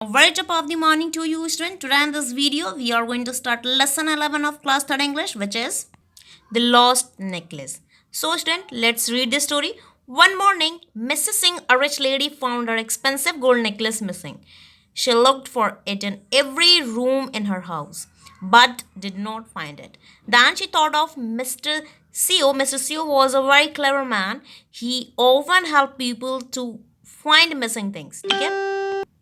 Very top of the morning to you, student. Today in this video, we are going to start lesson 11 of class 3rd English, which is the lost necklace. So, student, let's read the story. One morning, Mrs. Singh, a rich lady, found her expensive gold necklace missing. She looked for it in every room in her house, but did not find it. Then she thought of Mr. CEO. Mr. CEO was a very clever man. He often helped people to find missing things. ठीक है?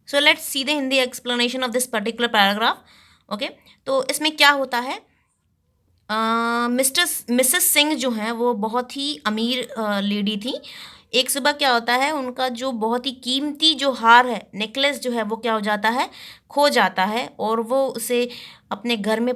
सो let's see the Hindi explanation of this particular paragraph. Okay, तो इसमें क्या होता है, mister Mrs Singh जो हैं वो बहुत ही अमीर लेडी थी. एक सुबह क्या होता है, उनका जो बहुत ही कीमती जो हार है, नेकलेस जो है वो क्या हो जाता है, खो जाता है. और वो उसे अपने घर में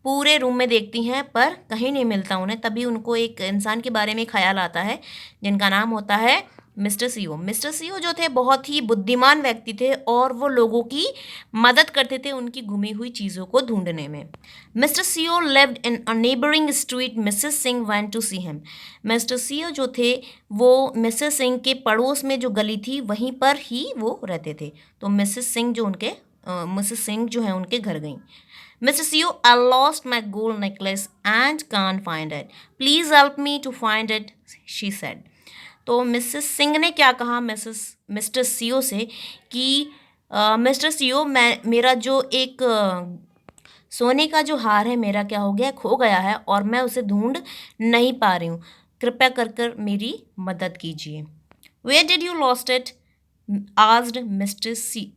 पूरे रूम में देखती हैं पर कहीं नहीं मिलता उन्हें. तभी उनको एक इंसान के बारे में ख्याल आता है जिनका नाम होता है मिस्टर सीओ. मिस्टर सीओ जो थे बहुत ही बुद्धिमान व्यक्ति थे और वो लोगों की मदद करते थे उनकी गुमी हुई चीज़ों को ढूंढने में. Mr Seo lived in a neighbouring street. Mrs Singh went to see him. Mr Seo जो थे वो मिसेस सिंह के पड़ोस में जो गली थी वहीं पर ही वो रहते थे. तो मिसेस सिंह जो है उनके घर गई. Mr. CEO, I lost my gold necklace and can't find it. Please help me to find it, she said. तो मिसेस सिंह ने क्या कहा मिस्टर सीओ से कि मिस्टर सीओ, मेरा जो एक सोने का जो हार है मेरा क्या हो गया, खो गया है और मैं उसे ढूंढ नहीं पा रही हूँ. कृपया कर मेरी मदद कीजिए. Where did you lost it? asked Mr C.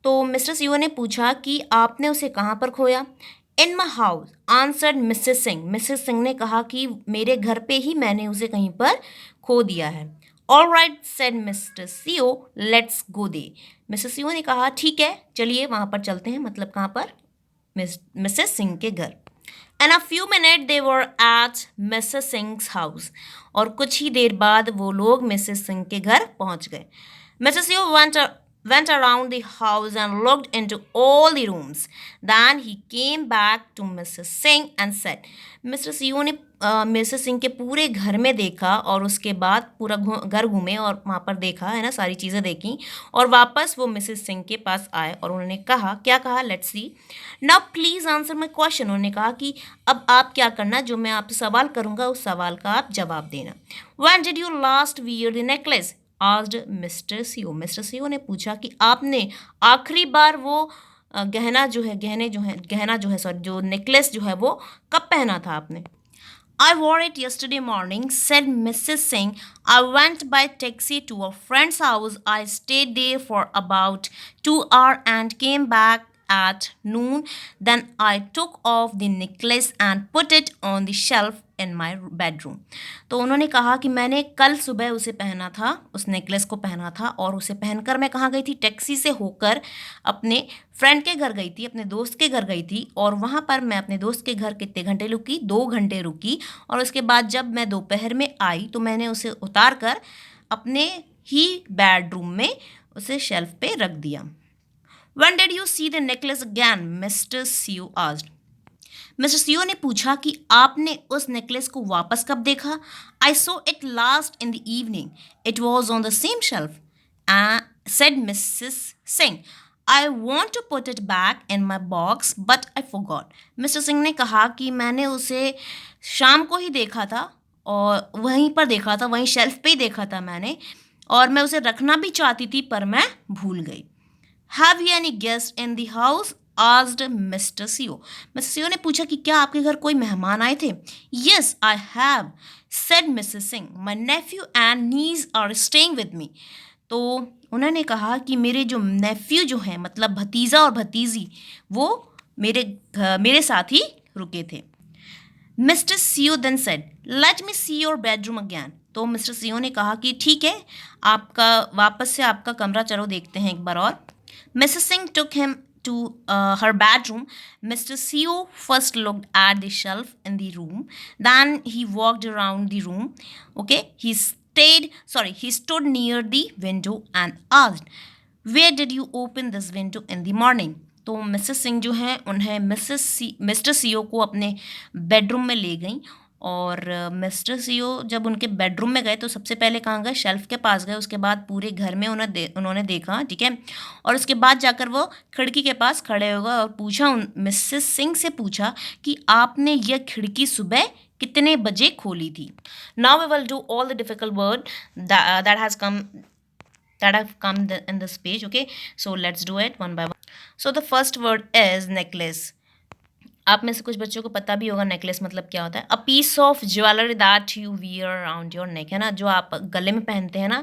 तो मिस्टर सीओ ने पूछा कि आपने उसे कहाँ पर खोया. In my house answered Mrs Singh. Mrs Singh ने कहा कि मेरे घर पे ही मैंने उसे कहीं पर खो दिया है. All right said mister CO, let's go they. Mrs CO ने कहा ठीक है चलिए वहाँ पर चलते हैं. मतलब कहाँ पर, मिसेस सिंह के घर. And a few minute they were at Mrs sings house. और कुछ ही देर बाद वो लोग मिसेस सिंह के घर पहुँच गए. Mrs CO went around the house and looked into all the rooms. Then he came back to Mrs. Singh and said, mister Seo ने मिसेस सिंह के पूरे घर में देखा और उसके बाद पूरा घर घूमे और वहाँ पर देखा है ना, सारी चीज़ें देखी. और वापस वो मिसेस सिंह के पास आए और उन्होंने कहा, क्या कहा, let's see. Now please answer my question. उन्होंने कहा कि अब आप क्या करना, जो मैं आपसे सवाल करूँगा उस सवाल का आप जवाब देना. When did you last wear the necklace? Asked mister CO. Mister Seo ने पूछा कि आपने आखिरी बार वो गहना जो है सॉरी जो नेकलेस जो है वो कब पहना था आपने. I wore it yesterday morning, said Mrs. Singh. I went by taxi to a friend's house. I stayed there for about 2 hours and came back at noon. Then I took off the necklace and put it on the shelf in my bedroom. तो उन्होंने कहा कि मैंने कल सुबह उसे पहना था, उस नेकलेस को पहना था और उसे पहनकर मैं कहाँ गई थी, टैक्सी से होकर अपने फ्रेंड के घर गई थी, अपने दोस्त के घर गई थी. और वहाँ पर मैं अपने दोस्त के घर कितने घंटे रुकी, 2 घंटे रुकी. और उसके बाद जब मैं दोपहर में आई तो मैंने उसे उतार कर अपने ही बेडरूम में उसे शेल्फ पे रख दिया. When did you see the necklace again? Mr. CEO asked. Mister Seo ने पूछा कि आपने उस नेकलेस को वापस कब देखा. I saw it last in the evening. It was on the same shelf, said Mrs Singh. I want to put it back in my box but I forgot. Mr Singh ने कहा कि मैंने उसे शाम को ही देखा था और वहीं पर देखा था, वहीं शेल्फ पे ही देखा था मैंने, और मैं उसे रखना भी चाहती थी पर मैं भूल गई. Have you any guest in the house? Asked mister CO. Mister Seo ने पूछा कि क्या आपके घर कोई मेहमान आए थे. Yes I have, said Mrs Singh. My nephew and niece are staying with me. तो उन्होंने कहा कि मेरे जो नेफ्यू जो हैं, मतलब भतीजा और भतीजी, वो मेरे साथ ही रुके थे. Mr Seo then said, let me see your bedroom again. तो मिस्टर सीओ ने कहा कि ठीक है, आपका वापस से आपका कमरा चलो देखते हैं एक बार और. Mrs. Singh took him to her bedroom. Mr. CEO first looked at the shelf in the room. Then he walked around the room. Okay, he stood near the window and asked, "Where did you open this window in the morning?" तो Mrs Singh जो हैं उन्हें mister Seo को अपने bedroom में ले गई और मिस्टर सीओ जब उनके बेडरूम में गए तो सबसे पहले कहाँ गए, शेल्फ के पास गए, उसके बाद पूरे घर में उन्होंने देखा, ठीक है, और उसके बाद जाकर वो खिड़की के पास खड़े हो गए और पूछा, मिसेस सिंह से पूछा कि आपने यह खिड़की सुबह कितने बजे खोली थी. Now we will do all the difficult word that have come in this page. Okay, so let's do it one by one. So the first word is necklace. आप में से कुछ बच्चों को पता भी होगा नेकलेस मतलब क्या होता है. A piece of jewellery that you wear around your neck, है ना, जो आप गले में पहनते हैं ना,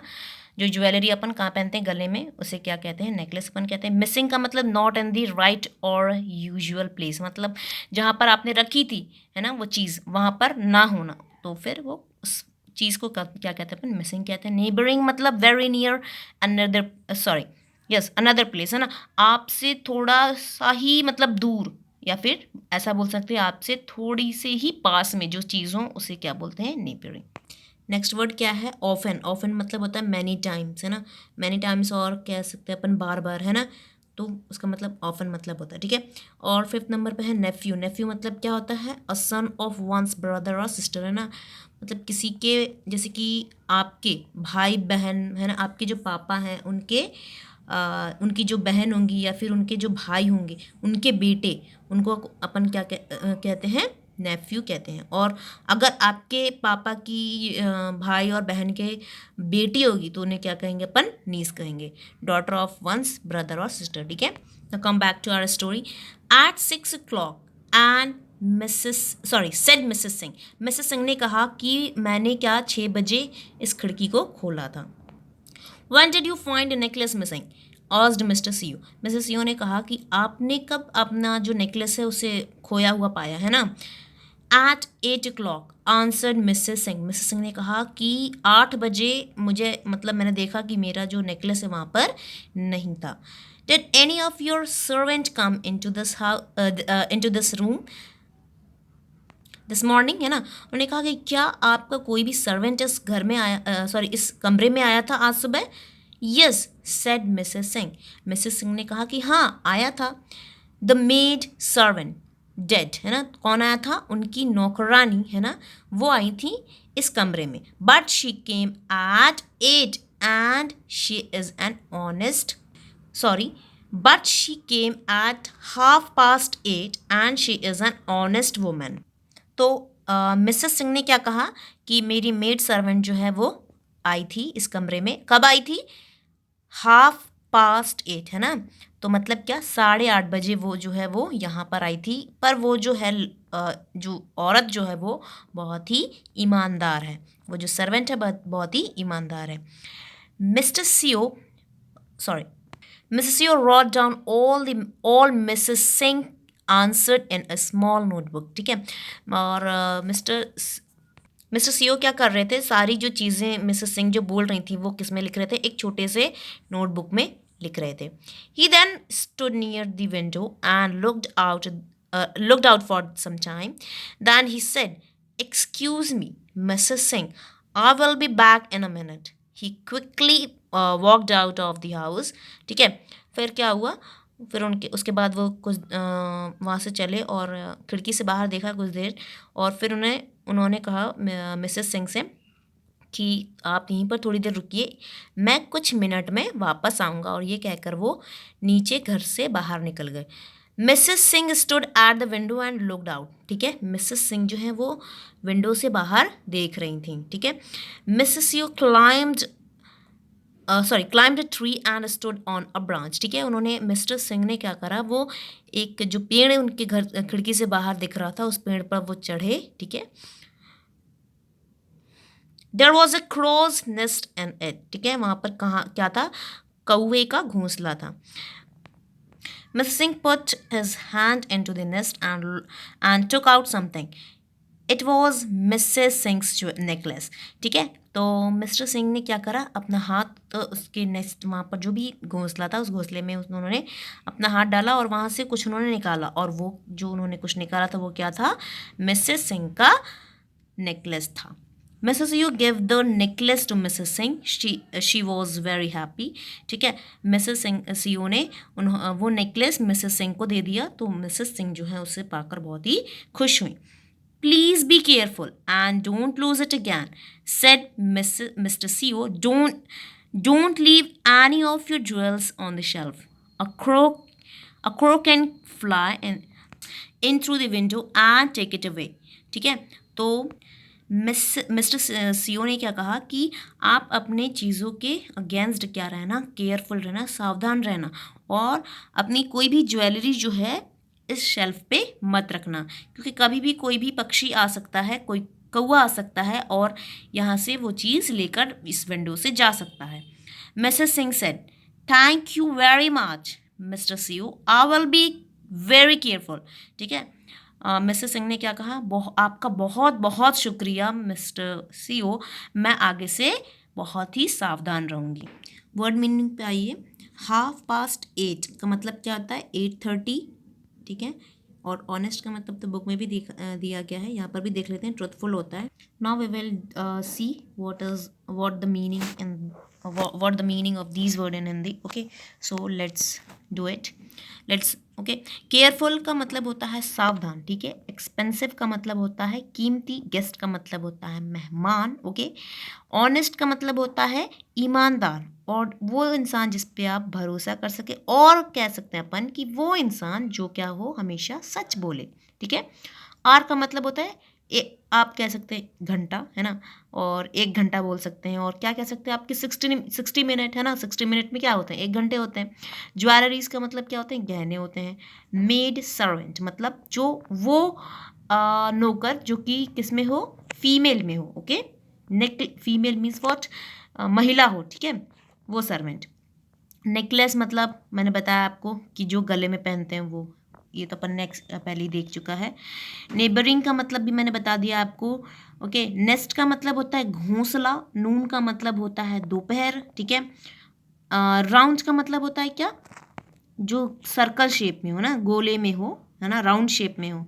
जो ज्वेलरी अपन कहाँ पहनते हैं, गले में, उसे क्या कहते हैं, नेकलेस अपन कहते हैं. मिसिंग का मतलब नॉट इन दी राइट और यूजुअल प्लेस, मतलब जहाँ पर आपने रखी थी, है ना, वो चीज़ वहाँ पर ना होना, तो फिर वो उस चीज़ को क्या कहते हैं अपन, मिसिंग कहते हैं. नेबरिंग मतलब very near another, sorry yes another place, है ना, आपसे थोड़ा सा ही मतलब दूर, या फिर ऐसा बोल सकते हैं आपसे थोड़ी से ही पास में जो चीज़ हो उसे क्या बोलते हैं, नेबरिंग. नेक्स्ट वर्ड क्या है, ऑफन. ऑफन मतलब होता है मैनी टाइम्स, है ना, मैनी टाइम्स, और कह सकते हैं अपन बार बार, है ना, तो उसका मतलब ऑफन मतलब होता है, ठीक है. और फिफ्थ नंबर पे है नेफ्यू. नेफ्यू मतलब क्या होता है, अ सन ऑफ वंस ब्रदर और सिस्टर, है ना, मतलब किसी के, जैसे कि आपके भाई बहन, है ना, आपके जो पापा हैं उनकी जो बहन होंगी या फिर उनके जो भाई होंगे, उनके बेटे, उनको अपन क्या कहते हैं, नेफ्यू कहते हैं. और अगर आपके पापा की भाई और बहन के बेटी होगी तो उन्हें क्या कहेंगे अपन, नीस कहेंगे. डॉटर ऑफ वंस ब्रदर और सिस्टर, ठीक है. Now come back to our story. At 6 o'clock and said Mrs Singh. Mrs Singh ने कहा कि मैंने क्या 6 बजे इस खिड़की को खोला था. When did you find a necklace missing? asked Mr. CEO. Mister Seo ने कहा कि आपने कब अपना जो नेकलेस है उसे खोया हुआ पाया, है ना. At 8 o'clock answered Mrs Singh. Mrs Singh ने कहा कि 8 बजे मुझे, मतलब मैंने देखा कि मेरा जो नेकलेस है वहाँ पर नहीं था. Did any of your servant come into this room this morning, है ना. उन्होंने कहा कि क्या आपका कोई भी सर्वेंट इस घर में आया, इस कमरे में आया था आज सुबह. Yes said Mrs Singh. Mrs Singh ने कहा कि हाँ आया था. द मेड सर्वेंट डेड, है ना, कौन आया था, उनकी नौकरानी, है ना, वो आई थी इस कमरे में. But she came at 8 and she is an honest, sorry, but she came at 8:30 and she is an honest woman. तो मिसेस सिंह ने क्या कहा कि मेरी मेड सर्वेंट जो है वो आई थी इस कमरे में. कब आई थी, 8:30, है ना, तो मतलब क्या 8:30 बजे वो जो है वो यहाँ पर आई थी. पर वो जो है जो औरत जो है वो बहुत ही ईमानदार है, वो जो सर्वेंट है बहुत ही ईमानदार है. Mister CO sorry Mrs. Seo wrote down all Mrs. Singh answered in a small notebook, ठीक है. और मिस्टर सीओ क्या कर रहे थे, सारी जो चीज़ें मिसेस सिंह जो बोल रही थी वो किस में लिख रहे थे, एक छोटे से नोटबुक में लिख रहे थे. He then stood near the window and looked out for some time. Then he said, "Excuse me, Mrs. Singh, I will be back in a minute." He quickly walked out of the house. ठीक है. फिर क्या हुआ, फिर उसके बाद वो कुछ वहाँ से चले और खिड़की से बाहर देखा कुछ देर, और फिर उन्होंने कहा मिसेस सिंह से कि आप यहीं पर थोड़ी देर रुकिए, मैं कुछ मिनट में वापस आऊँगा. और ये कहकर वो नीचे घर से बाहर निकल गए. Mrs Singh stood at the window and looked out. ठीक है, मिसेस सिंह जो है वो विंडो से बाहर देख रही थी. ठीक है. Mrs you climbed a tree and stood on a branch. ठीक है, उन्होंने, मिस्टर सिंह ने क्या करा, वो एक जो पेड़ है उनके घर खिड़की से बाहर दिख रहा था, उस पेड़ पर वो चढ़े. ठीक है. There was a crow's nest in it. ठीक है, वहाँ पर कहाँ क्या था, कौवे का घोंसला था. Mr. Singh put his hand into the nest and took out something. It was Mrs. Singh's necklace. ठीक है, तो मिस्टर सिंह ने क्या करा, अपना हाथ तो उसके नेस्ट, वहाँ पर जो भी घोंसला था उस घोंसले में उन्होंने अपना हाथ डाला और वहाँ से कुछ उन्होंने निकाला. और वो जो उन्होंने कुछ निकाला था वो क्या था, मिसेस सिंह का नेकलेस था. Mrs. You gave the necklace to Mrs. Singh. She was very happy. ठीक है, मिसेस सिंह सीओ ने वो नेकलेस मिसेस सिंह को दे दिया, तो मिसेस सिंह जो है उसे पाकर बहुत ही खुश हुई. Please be careful and don't lose it again, said Mr. CEO. Don't leave any of your jewels on the shelf. A crow, a crow can fly in through the window and take it away. ठीक है, तो Mr Seo ने क्या कहा कि आप अपने चीज़ों के अगेंस्ट क्या रहना, केयरफुल रहना, सावधान रहना, और अपनी कोई भी ज्वेलरी जो है इस शेल्फ पे मत रखना, क्योंकि कभी भी कोई भी पक्षी आ सकता है, कोई कौवा आ सकता है और यहाँ से वो चीज़ लेकर इस विंडो से जा सकता है. Mrs Singh said, thank you very much mister CO, I will be very careful. ठीक है, मिसेस सिंह ने क्या कहा, आपका बहुत बहुत शुक्रिया मिस्टर सीओ, मैं आगे से बहुत ही सावधान रहूँगी. वर्ड मीनिंग पे आइए. 8:30 का मतलब क्या होता है, 8:30. ठीक है, और ऑनेस्ट का मतलब तो बुक में भी दिया गया है, यहाँ पर भी देख लेते हैं, ट्रुथफुल होता है. Now we will see what the meaning in what the meaning of these word in Hindi. Okay, so let's do it. Let's okay. Careful का मतलब होता है सावधान. ठीक है, एक्सपेंसिव का मतलब होता है कीमती, गेस्ट का मतलब होता है मेहमान. ओके, ऑनेस्ट का मतलब होता है ईमानदार, और वो इंसान जिस पे आप भरोसा कर सके, और कह सकते हैं अपन कि वो इंसान जो क्या हो हमेशा सच बोले. ठीक है, आर का मतलब होता है आप कह सकते हैं घंटा, है ना, और 1 घंटा बोल सकते हैं, और क्या कह सकते हैं आपके 60 मिनट, है ना, 60 मिनट में क्या होते हैं, 1 घंटे होते हैं. ज्वेलरीज का मतलब क्या होते हैं, गहने होते हैं. मेड सर्वेंट मतलब जो वो नौकर जो कि किस में हो, फीमेल में हो. ओके, फीमेल मीन्स वॉट, महिला हो. ठीक है, वो सर्वेंट. नेकलेस मतलब मैंने बताया आपको कि जो गले में पहनते हैं वो, ये तो अपन नेक्स्ट पहले ही देख चुका है. नेबरिंग का मतलब भी मैंने बता दिया आपको. ओके, नेस्ट का मतलब होता है घोंसला. नून का मतलब होता है दोपहर. ठीक है, राउंड का मतलब होता है क्या, जो सर्कल शेप में हो ना, गोले में हो, है ना, राउंड शेप में हो.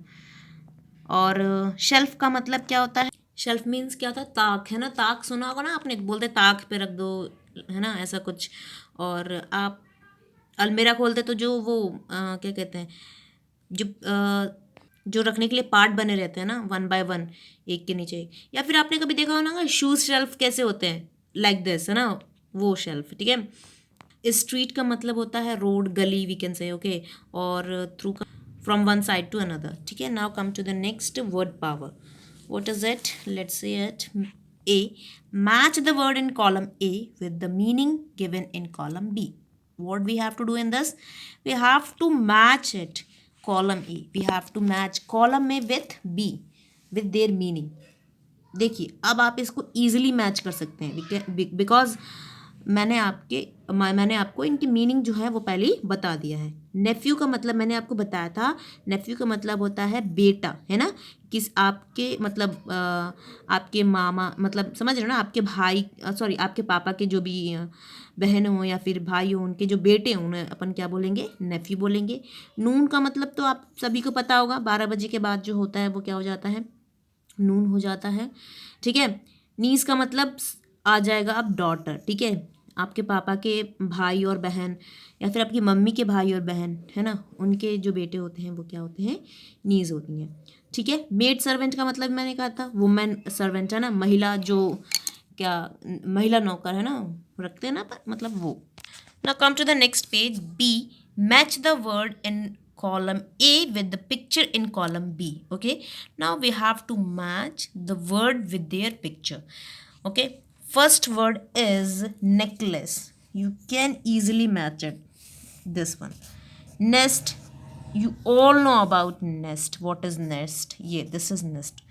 और शेल्फ का मतलब क्या होता है, शेल्फ मीन्स क्या होता है, ताक, है ना, ताक सुना होगा ना आपने, बोलते ताक पे रख दो, है ना, ऐसा कुछ. और आप अलमीरा खोलते तो जो वो क्या कहते हैं, जो जो रखने के लिए पार्ट बने रहते हैं ना, 1 by 1, एक के नीचे एक. या फिर आपने कभी देखा होगा ना शूज शेल्फ कैसे होते हैं, लाइक दिस, है ना, वो शेल्फ. ठीक है, स्ट्रीट का मतलब होता है रोड, गली, वी कैन से. ओके, और थ्रू का from one side to another. ठीक है, now come to the next word power. What is it? Let's see it. A. Match the word in column A with the meaning given in column B. What we have to do in this? We have to match it. Column A. We have to match column A with B with their meaning. देखिए, अब आप इसको easily match कर सकते हैं, because मैंने आपको इनकी मीनिंग जो है वो पहले ही बता दिया है. नेफ्यू का मतलब मैंने आपको बताया था, नेफ्यू का मतलब होता है बेटा, है ना, किस आपके मतलब आपके मामा, मतलब समझ रहे हो ना, आपके भाई, सॉरी, आपके पापा के जो भी बहन हो या फिर भाई हो, उनके जो बेटे हों उन्हें अपन क्या बोलेंगे, नेफ्यू बोलेंगे. नून का मतलब तो आप सभी को पता होगा, 12 बजे के बाद जो होता है वो क्या हो जाता है, नून हो जाता है. ठीक है, नीस का मतलब आ जाएगा अब डॉटर. ठीक है, आपके पापा के भाई और बहन, या फिर आपकी मम्मी के भाई और बहन, है ना, उनके जो बेटे होते हैं वो क्या होते हैं, नीज होती हैं. ठीक है, मेड सर्वेंट का मतलब मैंने कहा था वुमेन सर्वेंट, है ना, महिला जो क्या, महिला नौकर, है ना, रखते हैं ना मतलब वो. Now come to the next page. B. Match the word in column A with the picture in column B. Okay. Now we have to match the word with their picture. Okay. First word is necklace. You can easily match it. This one. Nest. You all know about nest. What is nest? ये this is nest.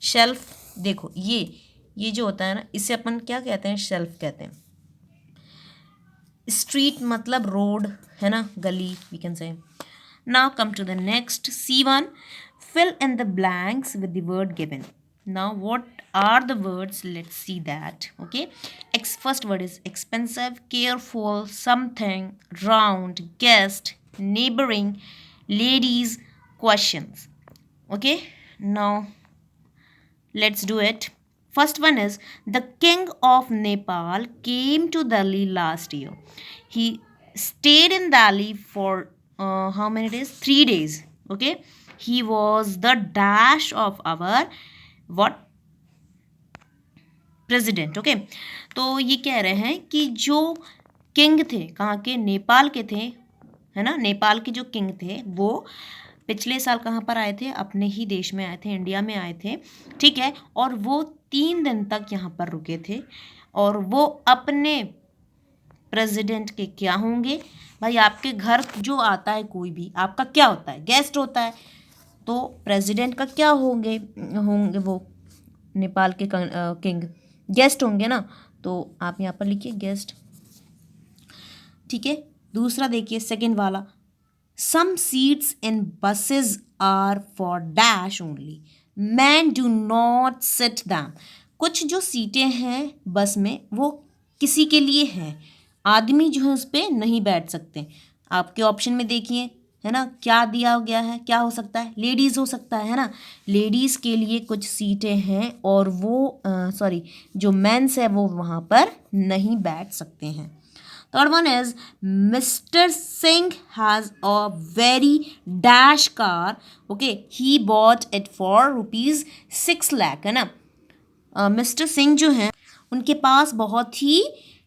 Shelf. देखो ये जो होता है ना, इसे अपन क्या कहते हैं, शेल्फ कहते हैं. स्ट्रीट मतलब रोड, है ना, गली, we can say. Now come to the next. C1. Fill in the blanks with the word given. Now what are the words, let's see that. Okay, first word is expensive, careful, something, round, guest, neighboring, ladies, questions. Okay, now let's do it. First one is the king of Nepal came to Delhi last year. He stayed in Delhi for how many days? 3 days. Okay. He was the dash of our what president. Okay, तो ये कह रहे हैं कि जो king थे, कहाँ के, नेपाल के थे, है ना, नेपाल के जो किंग थे वो पिछले साल कहाँ पर आए थे, अपने ही देश में आए थे, इंडिया में आए थे, ठीक है। और वो 3 दिन तक यहाँ पर रुके थे और वो अपने प्रेसिडेंट के क्या होंगे। भाई आपके घर जो आता है कोई भी, आपका क्या होता है, गेस्ट होता है, तो प्रेसिडेंट का क्या होंगे, होंगे वो नेपाल के किंग गेस्ट होंगे ना, तो आप यहाँ पर लिखिए गेस्ट, ठीक है। दूसरा देखिए सेकंड वाला, some seats in buses are for dash only, man do not sit them. कुछ जो सीटें हैं बस में वो किसी के लिए हैं, आदमी जो है उस पर नहीं बैठ सकते। आपके ऑप्शन में देखिए, है ना, क्या दिया गया है, क्या हो सकता है, लेडीज़ हो सकता है ना, लेडीज़ के लिए कुछ सीटें हैं और वो सॉरी जो मेंस है वो वहाँ पर नहीं बैठ सकते हैं। Third one is Mr. Singh has a very dash car. Okay, he bought it for rupees 6 lakh, है ना। मिस्टर सिंह जो हैं उनके पास बहुत ही,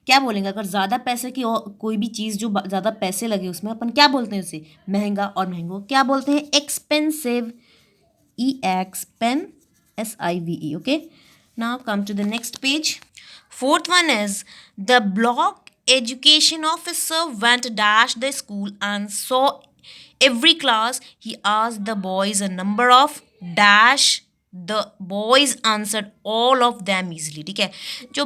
क्या बोलेंगे, अगर ज़्यादा पैसे की कोई भी चीज़ जो ज़्यादा पैसे लगे उसमें, अपन क्या बोलते हैं उसे, महंगा, और महंगो क्या बोलते हैं, expensive, EXPENSIVE। Okay, now come to the next page. Fourth one is the block education officer went dash the school and saw every class. He asked the boys a number of dash. The boys answered all of them easily, ठीक है। जो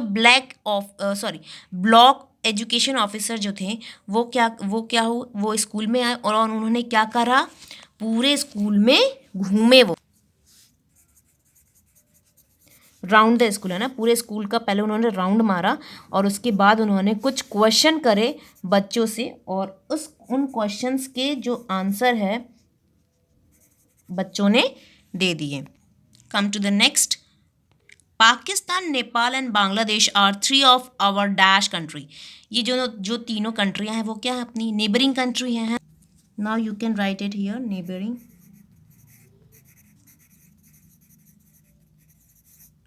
block education officer जो थे वो school में आए और उन्होंने क्या करा, पूरे स्कूल में घूमे, वो राउंड द स्कूल, है ना, पूरे स्कूल का पहले उन्होंने राउंड मारा और उसके बाद उन्होंने कुछ क्वेश्चन करे बच्चों से और उन क्वेश्चंस के जो आंसर है बच्चों ने दे दिए। Come to the next, Pakistan, Nepal and Bangladesh are 3 of our dash country. ये जो तीनों कंट्रियां हैं वो क्या है, अपनी नेबरिंग कंट्री हैं। Now you can write it here, neighbouring.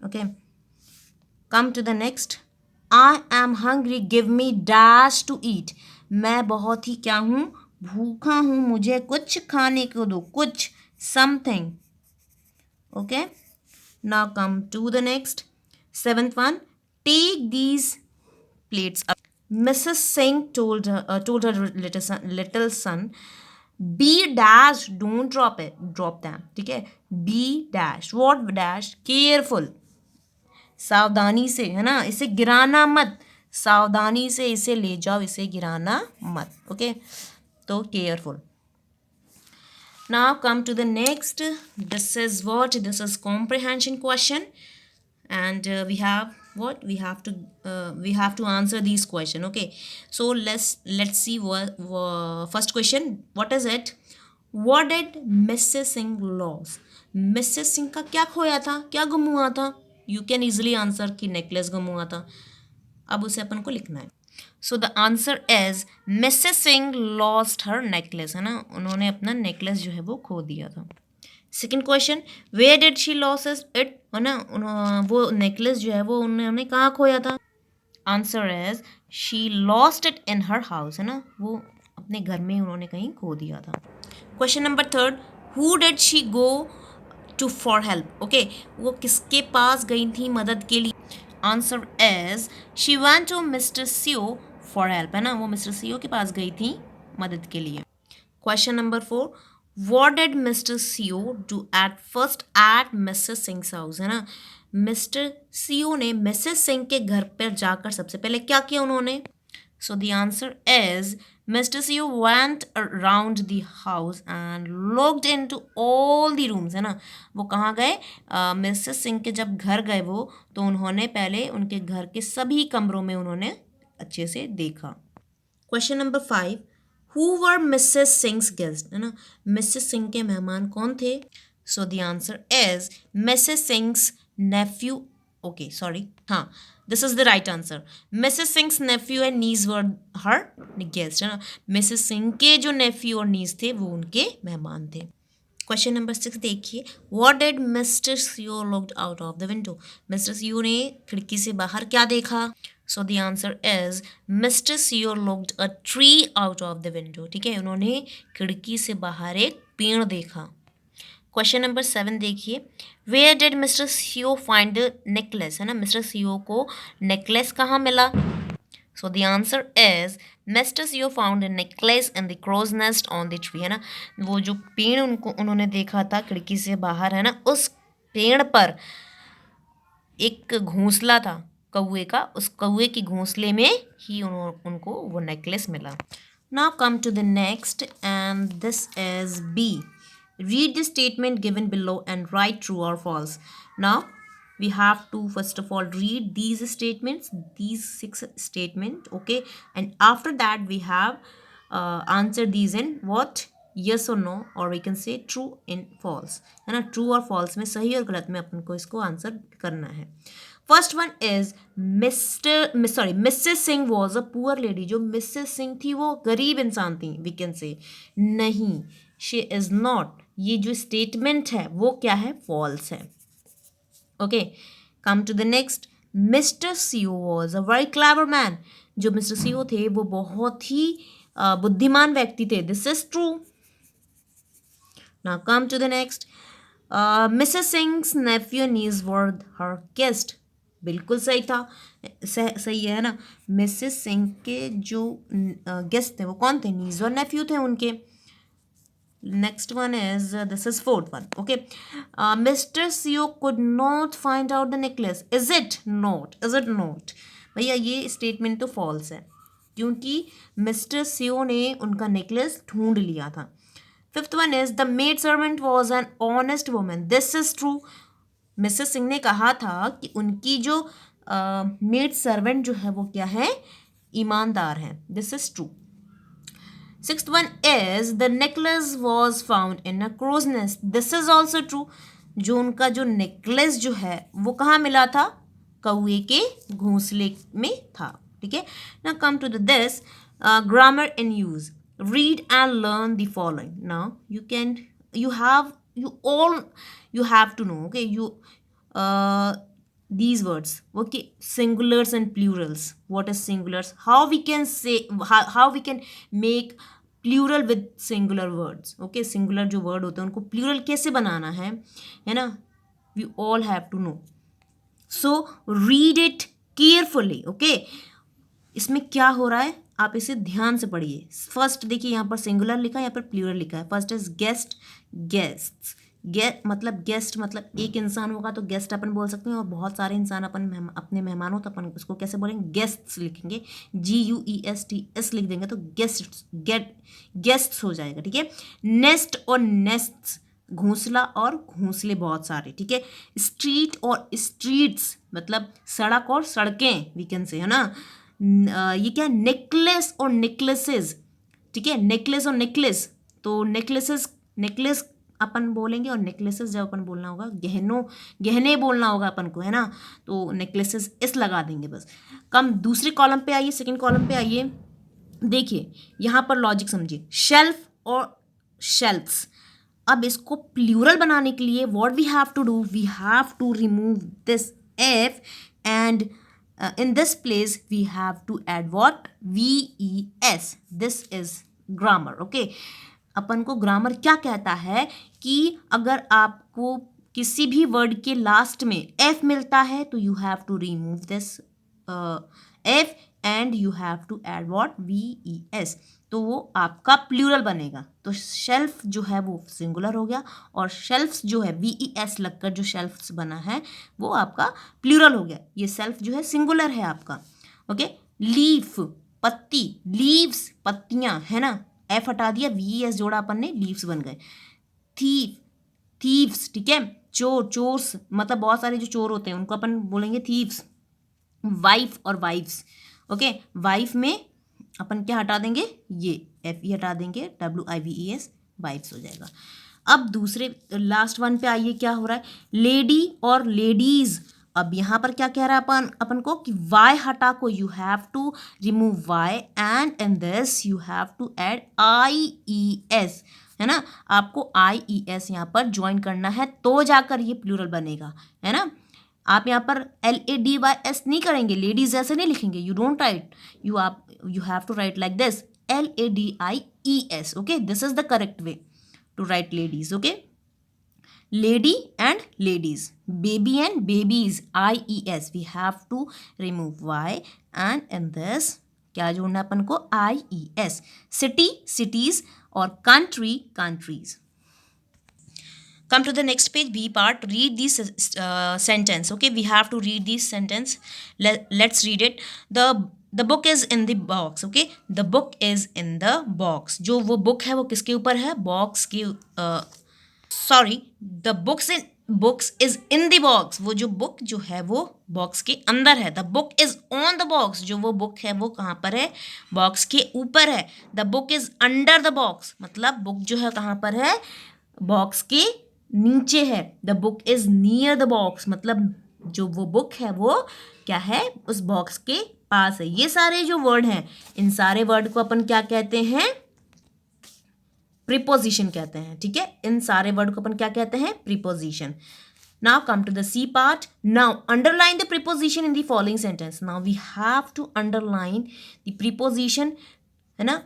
Okay, come to the next. I am hungry, give me dash to eat. मैं बहुत ही क्या हूँ, भूखा हूँ, मुझे कुछ खाने को दो, कुछ, something. Okay, now come to the next. Seventh one, take these plates up. Mrs. Singh told her little son, be dash, don't drop them, ठीक है। be dash, what dash, careful, सावधानी से, है ना, इसे गिराना मत, सावधानी से इसे ले जाओ, इसे गिराना मत। ओके, तो careful. Now come to the next, this is comprehension question and we have to answer this question. Okay, so let's see first question, what is it, what did Mrs Singh loss. Mrs Singh का क्या खोया था, क्या गुम हुआ था, you can easily answer कि necklace गुम हुआ था। अब उसे अपन को लिखना है। So the answer is Mrs Singh lost her necklace, है ना, उन्होंने अपना नेकलेस जो है वो खो दिया था। Second question, where did she loss it, है ना, वो नेकलेस जो है वो उन्होंने कहाँ खोया था। Answer is she lost it in her house, है ना, वो अपने घर में उन्होंने कहीं खो दिया था। Question number third, who did she go to for help. Okay, वो किसके पास गई थी मदद के लिए। Answer is she went to Mr Seo for help, है ना, वो मिस्टर सीओ के पास गई थी मदद के लिए। Question number 4, what did Mr CO do at first eight Mrs sings house, है ना, मिस्टर सीओ ने मिसेस सिंह के घर पर जाकर सबसे पहले क्या किया उन्होंने। सो the answer is Mr. Seo went around the house and looked into all the rooms, है ना, वो कहाँ गए, मिसेस सिंह के जब घर गए वो, तो उन्होंने पहले उनके घर के सभी कमरों में उन्होंने अच्छे से देखा। Question number 5, who were Mrs Singh's guest, है ना, मिसेस सिंह के मेहमान कौन थे। So the answer is Mrs Singh's nephew, okay sorry, हाँ, this is the right answer, Mrs Singh's nephew and niece were her guest, है ना, मिसेस सिंह के जो नेफ्यू और नीज थे वो उनके मेहमान थे। क्वेश्चन नंबर 6 देखिए, what did Mr CO looked out of the window? Mister Seo ने खिड़की से बाहर क्या देखा? So the answer is Mr CO looked a tree out of the window. ठीक है, उन्होंने खिड़की से बाहर एक पेड़ देखा। क्वेश्चन नंबर 7 देखिए, where did Mr Seo find the necklace? है ना, मिस्टर सीओ को नेकलेस कहाँ मिला? So the answer is Mr Seo found a necklace in the crow's nest on the tree. है ना, वो जो पेड़ उन्होंने देखा था खिड़की से बाहर, है ना, उस पेड़ पर एक घोंसला था कौवे का, उस कौवे की घोंसले में ही उनको वो नेकलेस मिला। Now come to the next and this is B. Read the statement given below and write true or false. Now we have to first of all read these statements, these 6 statement, okay, and after that we have answer these in what, yes or no, or we can say true in false, है ना। true और false में सही और गलत में अपन को इसको आंसर करना है। First one is Mrs Singh was a poor lady. जो मिसेस सिंह थी वो गरीब इंसान थी, वी कैन से नहीं, शी इज नॉट। ये जो स्टेटमेंट है वो क्या है, फॉल्स है। Okay, come to the next, Mr Seo was a very clever man. जो मिस्टर सीओ थे वो बहुत ही बुद्धिमान व्यक्ति थे, this is true. Now come to the next, Mrs Singh's nephew niece were her guest. बिल्कुल सही था, सही है ना। मिसेस सिंह के जो गेस्ट थे वो कौन थे, नीज और नेफ्यू थे उनके। Next one is this is fourth one. Okay, Mr. CEO could not find out the necklace. Is it not? Is it not? भैया ये स्टेटमेंट तो फॉल्स है, क्योंकि मिस्टर सीओ ने उनका नेकलेस ढूंढ लिया था। Fifth one is the maid servant was an honest woman. This is true. Mrs Singh ने कहा था कि उनकी जो मेड सर्वेंट जो है वो क्या है, ईमानदार है, this is true. Sixth one is the necklace was found in a crow's nest. This is also true. जो उनका जो नेकलेस जो है वो कहाँ मिला था, कौवे के घोंसले में था। ठीक है, now come to this grammar in use. Read and learn the following. Now you have to know, okay, these words, okay, singulars and plurals. What is singulars? How we can say, how we can make plural with singular words, okay, singular जो word होते हैं उनको plural कैसे बनाना है ना, we all have to know. So read it carefully, okay. इसमें क्या हो रहा है आप इसे ध्यान से पढ़िए। फर्स्ट देखिए, यहाँ पर सिंगुलर लिखा है, यहाँ पर प्लूरल लिखा है। First is guest, guests. मतलब गेस्ट मतलब एक इंसान होगा तो गेस्ट अपन बोल सकते हैं, और बहुत सारे इंसान अपन अपने मेहमान हो तो अपन उसको कैसे बोलेंगे, गेस्ट्स लिखेंगे, GUESTS लिख देंगे तो गेस्ट्स हो जाएगा। ठीक है, नेस्ट और नेस्ट्स, घोंसला और घोंसले बहुत सारे। ठीक है, स्ट्रीट और स्ट्रीट्स मतलब सड़क और सड़कें, वी कैन से, है ना। ये क्या, नेकलेस और नेकलेसेस। ठीक है, नेकलेस और नेकलेस, तो नेकलेस अपन बोलेंगे, और नेकलेसेस जब अपन बोलना होगा, गहने बोलना होगा अपन को, है ना, तो नेकलेसेस इस लगा देंगे बस। कम दूसरे कॉलम पे आइए, सेकंड कॉलम पे आइए, देखिए यहाँ पर लॉजिक समझिए, शेल्फ और शेल्फ्स। अब इसको प्लूरल बनाने के लिए what we have to do, we have to remove this F and in this place we have to add what, VES. this is grammar, okay. अपन को ग्रामर क्या कहता है कि अगर आपको किसी भी वर्ड के लास्ट में एफ मिलता है तो you have to remove this F and you have to add what, VES, तो वो आपका प्लूरल बनेगा। तो शेल्फ जो है वो सिंगुलर हो गया, और शेल्फ्स जो है VES लगकर जो शेल्फ्स बना है वो आपका प्लूरल हो गया। ये सेल्फ जो है सिंगुलर है आपका, ओके। लीफ पत्ती, लीव्स पत्तियां, है ना, एफ हटा दिया, VES जोड़ा अपन ने, लीव्स बन गए। Thief, thieves. ठीक है, चोर, चोर्स मतलब बहुत सारे जो चोर होते हैं उनको अपन बोलेंगे थीव्स। वाइफ और वाइफ्स, ओके, वाइफ में अपन क्या हटा देंगे, ये FE हटा देंगे, WIVES, वाइफ्स हो जाएगा। अब दूसरे लास्ट वन पे आइए, क्या हो रहा है, लेडी और लेडीज। अब यहाँ पर क्या कह रहा है अपन को कि वाई हटा को you have to remove Y and in this you have to add IES, है ना, आपको IES यहाँ पर ज्वाइन करना है तो जाकर ये प्लूरल बनेगा, है ना। आप यहाँ पर LADYS नहीं करेंगे, लेडीज ऐसे नहीं लिखेंगे, you don't write, you have to write like this, LADIES, okay, this is the correct way to write ladies, okay, lady and ladies, baby and babies, IES, we have to remove Y, and in this क्या जोड़ना है अपन को, IES, city, cities, और country, countries. Come to the next page, B part, read this sentence, okay, we have to read this sentence. Let's read it. The book is in the box, okay, the book is in the box, जो वो book है वो किसके ऊपर है, box के sorry, the books is in the box, वो जो बुक जो है वो बॉक्स के अंदर है, the book is on the box, जो वो बुक है वो कहाँ पर है, बॉक्स के ऊपर है, the book is under the box, मतलब बुक जो है कहाँ पर है, बॉक्स के नीचे है, the book is near the box, मतलब जो वो बुक है वो क्या है, उस बॉक्स के पास है। ये सारे जो वर्ड हैं, इन सारे वर्ड को अपन क्या कहते हैं, प्रीपोजिशन कहते हैं, ठीक है, इन सारे वर्ड को अपन क्या कहते हैं, preposition. Now come to the C part, now underline the preposition in the following sentence, now we have to underline the preposition, है ना,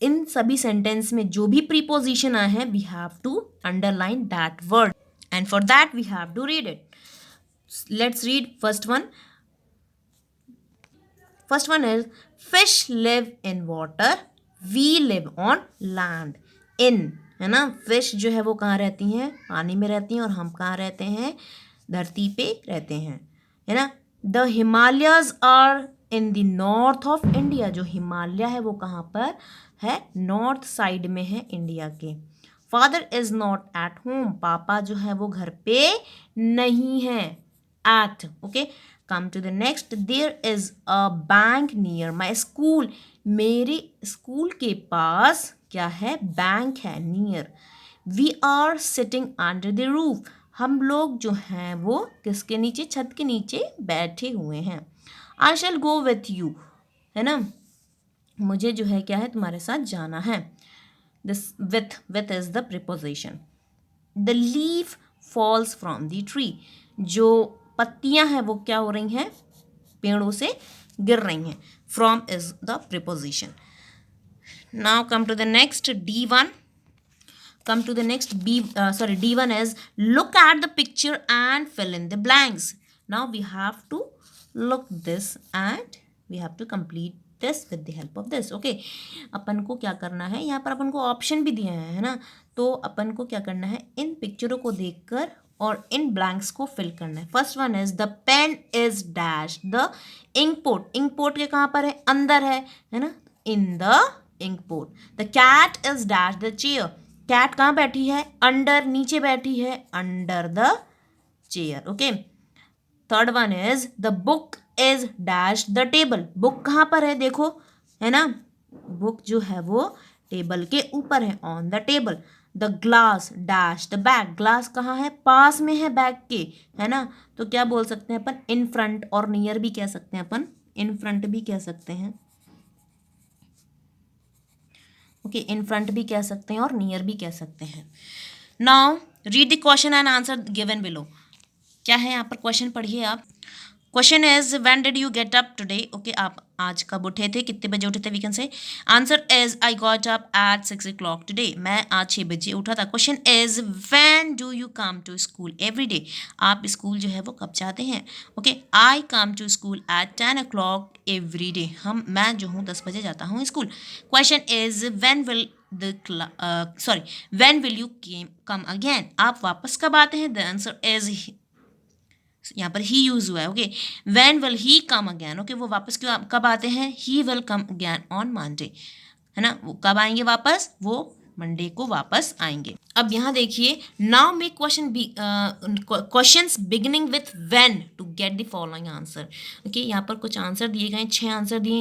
इन सभी सेंटेंस में जो भी प्रीपोजिशन आए हैं, we have to underline that word, and for that we have to read it. Let's read first one is fish live in water, we live on land. In, है ना, फिश जो है वो कहाँ रहती हैं, पानी में रहती हैं, और हम कहाँ रहते हैं, धरती पे रहते हैं, है ना। The Himalayas are in the north of India, जो हिमालय है वो कहाँ पर है, नॉर्थ साइड में है इंडिया के। Father is not at home, पापा जो है वो घर पे नहीं है, at, okay. Come to the next, there is a bank near my school, मेरे स्कूल के पास क्या है, बैंक है, near. We are sitting under the roof, हम लोग जो हैं वो किसके नीचे, छत के नीचे बैठे हुए हैं। आई शैल गो विथ यू, है ना, मुझे जो है क्या है, तुम्हारे साथ जाना है। This with is the preposition. The leaf falls from the tree, जो पत्तियां हैं वो क्या हो रही हैं, पेड़ों से गिर रही हैं। From is the preposition. Now come to the next D1. Come to the next D1 is look at the picture and fill in the blanks. Now we have to look this and we have to complete this with the help of this. Okay, अपन को क्या करना है, यहाँ पर अपन को option भी दिए हैं, है ना, तो अपन को क्या करना है, इन पिक्चरों को देखकर और इन ब्लैंक्स को फिल करना है। First one is the pen is dash the inkpot, inkpot के कहाँ पर है, अंदर है ना, in the inkpot. The cat is dash the chair, cat कहाँ बैठी है, अंडर, नीचे बैठी है, under the chair, okay. Third one is the book is dash the table, book कहाँ पर है, देखो, है ना, बुक जो है वो टेबल के ऊपर है, on the table. The glass dash the bag, glass कहाँ है, पास में है बैग के, है ना, तो क्या बोल सकते हैं अपन, इन फ्रंट, और नियर भी कह सकते हैं अपन, इन फ्रंट भी कह सकते हैं, ओके, इन फ्रंट भी कह सकते हैं और नियर भी कह सकते हैं। Now read the question and answer given below, क्या है यहाँ पर क्वेश्चन पढ़िए आप। Question is when did you get up today, okay, आप आज कब उठे थे, कितने बजे उठे थे, we can say. Answer is I got up at 6 o'clock today, मैं आज 6 बजे उठा था। Question is when do you come to school every day, आप स्कूल जो है वो कब जाते हैं, okay. I come to school at 10 o'clock every day, मैं जो हूँ 10 बजे जाता हूँ school. Question is when will when will you come again, आप वापस कब आते हैं। द आंसर इज, यहाँ पर ही यूज हुआ है, okay. When will he come again, okay, वो वापस क्यों कब आते हैं, he will come again on Monday, है ना, वो कब आएंगे वापस, वो मंडे को वापस आएंगे। अब यहाँ देखिए, now make questions beginning with when to get the following answer, okay. यहाँ पर कुछ आंसर दिए गए, 6 आंसर दिए,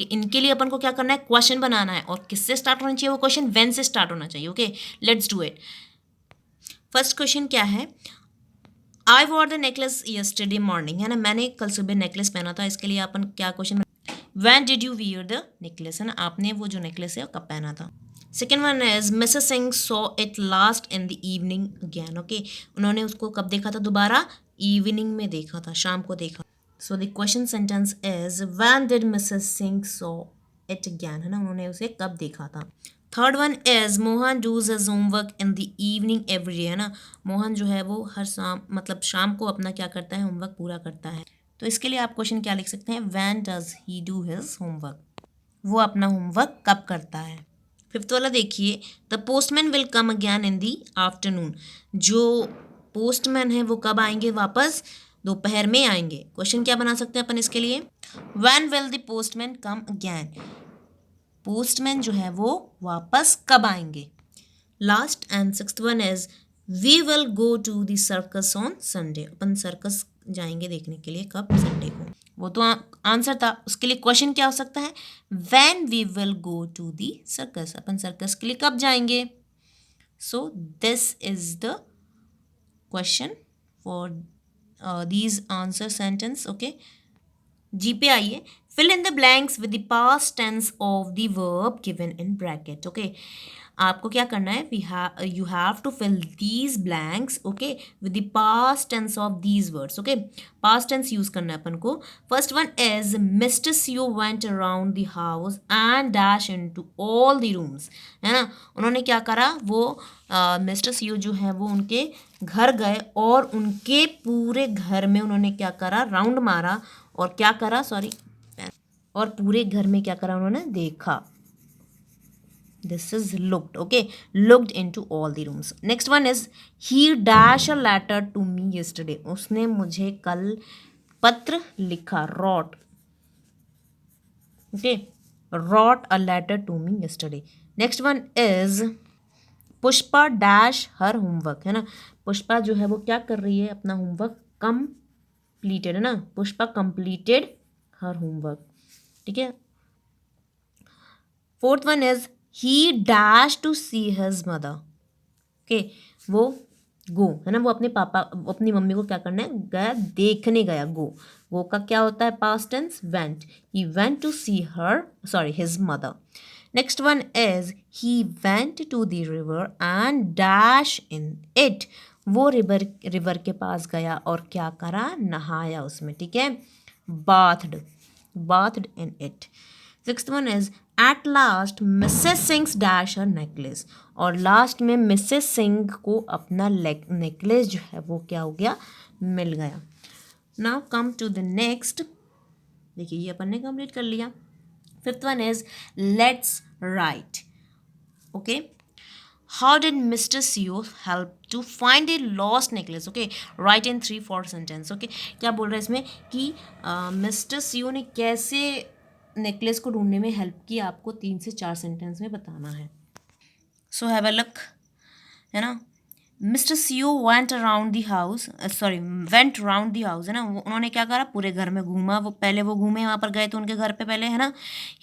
इनके लिए अपन को क्या करना है, क्वेश्चन बनाना है, और किससे स्टार्ट होना चाहिए वो क्वेश्चन, व्हेन से स्टार्ट होना चाहिए, okay. Let's do it. First question क्या है, I wore the necklace yesterday morning, है ना, मैंने कल सुबह नेकलेस पहना था, इसके लिए अपन क्या question, when did you wear the necklace, है ना, आपने वो जो नेकलेस है कब पहना था। Second one is Mrs Singh saw it last in the evening again. Okay, उन्होंने उसको कब देखा था दोबारा? इवनिंग में देखा था, शाम को देखा. So the question sentence is when did Mrs Singh saw it again, है ना, उन्होंने उसे कब देखा था. Third one is Mohan does his homework in the evening every day, है ना, मोहन जो है वो हर शाम मतलब शाम को अपना क्या करता है, होमवर्क पूरा करता है. तो इसके लिए आप क्वेश्चन क्या लिख सकते हैं, when does he do his homework, वो अपना होमवर्क कब करता है. फिफ्थ वाला देखिए, the postman will come again in the afternoon, जो पोस्टमैन है वो कब आएंगे वापस, दोपहर में आएंगे. क्वेश्चन क्या बना सकते हैं अपन इसके लिए, when will the postman come again, postman जो है वो वापस कब आएंगे. Last and sixth one is we will go to the circus on Sunday, अपन सर्कस जाएंगे देखने के लिए कब, संडे को. वो तो आंसर था, उसके लिए क्वेश्चन क्या हो सकता है, when we will go to the circus, अपन सर्कस के लिए कब जाएंगे. So this is the question for these answer sentence. Okay, G पे आइए, fill in the blanks with the past tense of the verb given in bracket. Okay, आपको क्या करना है, you have to fill these blanks, okay, with the past tense of these words. Okay, past tense use करना है अपन को. First one is Mr CO went around the house and dash into all the rooms, है ना, उन्होंने क्या करा, वो mister Seo जो है वो उनके घर गए और उनके पूरे घर में उन्होंने क्या करा, राउंड मारा और क्या करा, सॉरी, और पूरे घर में क्या करा, उन्होंने देखा. This is looked. Okay, looked into all the rooms. Next one is he dash a letter to me yesterday. उसने मुझे कल पत्र लिखा, wrote. Okay, wrote a letter to me yesterday. Next one is Pushpa dash her homework, है ना, पुष्पा जो है वो क्या कर रही है, अपना होमवर्क completed, है ना, पुष्पा completed her homework. ठीक है. Fourth one is he dash to see his mother. Okay, वो गो, है ना, वो अपने पापा अपनी मम्मी को क्या करना है, गया, देखने गया. गो का क्या होता है, past tense, went. He went to see her, sorry, his mother. Next one is he went to the river and dash in it, वो रिवर के पास गया और क्या करा, नहाया उसमें. ठीक है, bathed in it. Sixth one is at last Mrs. Singh's dash her necklace, और लास्ट में मिसेस सिंह को अपना नेकलेस जो है वो क्या हो गया, मिल गया. Now come to the next. देखिए ये अपन ने कंप्लीट कर लिया. Fifth one is let's write. Okay, how did Mr Seo help to find a lost necklace. Okay, write in 3-4 sentence. Okay, क्या बोल रहे हैं इसमें कि मिस्टर सीओ ने कैसे नेकलेस को ढूंढने में हेल्प की, आपको 3 से 4 सेंटेंस में बताना है. सो हैव अ लुक, है ना. Mr CO went around the house, sorry, went around the house, है ना, उन्होंने क्या करा, पूरे घर में घूमा. वो पहले वो घूमे, वहाँ पर गए तो उनके घर पे पहले, है ना.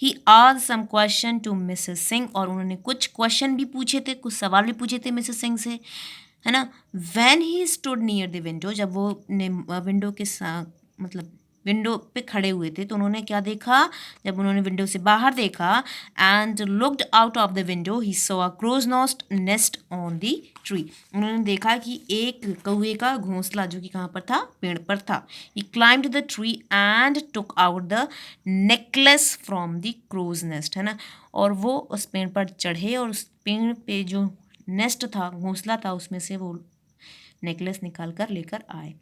He asked some question to Mrs Singh, और उन्होंने कुछ क्वेश्चन भी पूछे थे, कुछ सवाल भी पूछे थे मिसेस सिंह से, है ना. When he stood near the window, जब वो विंडो के मतलब विंडो पे खड़े हुए थे तो उन्होंने क्या देखा, जब उन्होंने विंडो से बाहर देखा, and looked out of the window he saw a crow's nest on the tree, उन्होंने देखा कि एक कौवे का घोंसला जो कि कहाँ पर था, पेड़ पर था. He climbed the tree and took out the necklace from the crow's nest, है ना, और वो उस पेड़ पर चढ़े और उस पेड़ पे जो नेस्ट था, घोंसला था, उसमें से वो नेकलेस निकाल कर लेकर आए.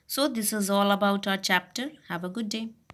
So this is all about our chapter. Have a good day.